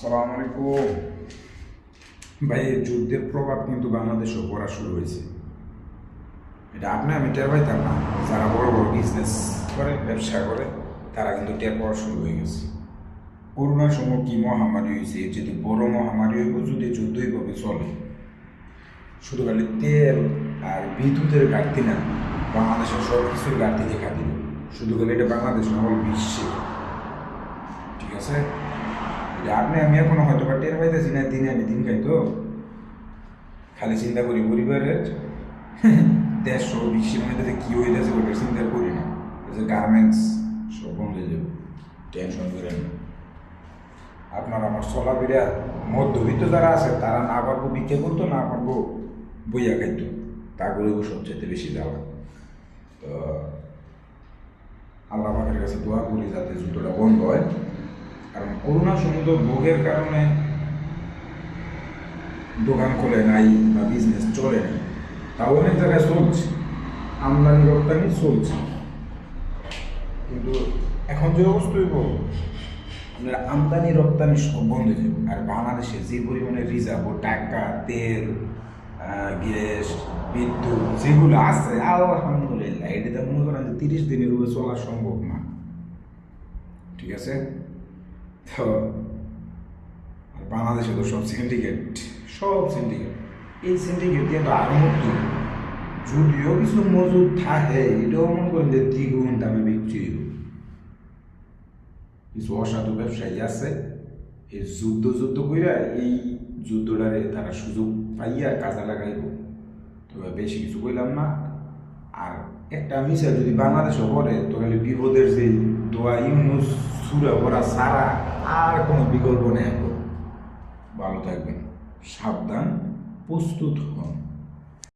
আসসালামু আলাইকুম ভাই। এই যুদ্ধের প্রভাব কিন্তু বাংলাদেশেও পড়া শুরু হয়েছে। এটা আপনি আমি টের পাইতাম না, যারা বড় বড় বিজনেস করে, ব্যবসা করে, তারা কিন্তু টের পাওয়া শুরু হয়ে গেছে। করোনার সময় কি মহামারী হয়েছে, যদি বড় মহামারী হইব, যদি যুদ্ধ এইভাবে চলে, শুধু খালি তেল আর বিদ্যুতের ঘাটতি না, বাংলাদেশের সব কিছুর ঘাটতি দেখা দিল। শুধু খালি এটা বাংলাদেশ না, হল বিশ্বে। ঠিক আছে, এটা আপনি আমি এখনো হয়তো বা টের পাইতেছি না, দিনে আমি দিন খাই তো খালি চিন্তা করি পরিবারের দেশ ও বিশ্বের মধ্যে কী হইতেছে ওটা চিন্তা করি না। যে গার্মেন্টস সব বন্ধ হয়ে যাবে, টেনশন করেন না। আপনার আমার চলাফেরা মধ্যবিত্ত যারা আছে তারা না পারবো বিক্রি করতো, না পারবো বইয়া খাইতো, তা করে সবচেয়ে বেশি দেওয়া। তো আল্লাহ পাকের কাছে দোয়া করি যাতে যুদ্ধটা বন্ধ হয়। কারণ করোনার সময় তো ভোগের কারণে দোকান খোলে নাই বা বিজনেস চলে নাই, তাও অনেক জায়গায় চলছে, আমদানি রপ্তানি চলছে। কিন্তু এখন যে অবস্থা হইব, আপনার আমদানি রপ্তানি সব বন্ধ হয়ে যাবে। আর বাংলাদেশে যে পরিমাণে রিজার্ভ ও টাকা, তেল, গ্যাস, বিদ্যুৎ যেগুলো আছে, আলহামদুলিল্লাহ, এটাতে মনে করেন যে 30 দিনের উপরে চলা সম্ভব না। ঠিক আছে, তো বাংলাদেশে তো সব সিন্ডিকেট, এই সিন্ডিকেট দিয়ে তো আরো মুক্ত। যদিও কিছু মজুদ থাকে, এটাও মনে করেন যে দ্বিগুণ দামে বিক্রি হইব। কিছু অসাধু ব্যবসায়ী আছে, এই যুদ্ধ কইরা এই যুদ্ধটারে তারা সুযোগ পাইয়া কাজে লাগাইব। তবে বেশি কিছু কইলাম না। আর একটা মিশা যদি বাংলাদেশও করে, তাহলে বিপদের যে দোয়া ইউনুস সুরা ওরা সারা আর কোনো বিকল্প নেই। ভালো থাকবেন, সাবধান, প্রস্তুত হন।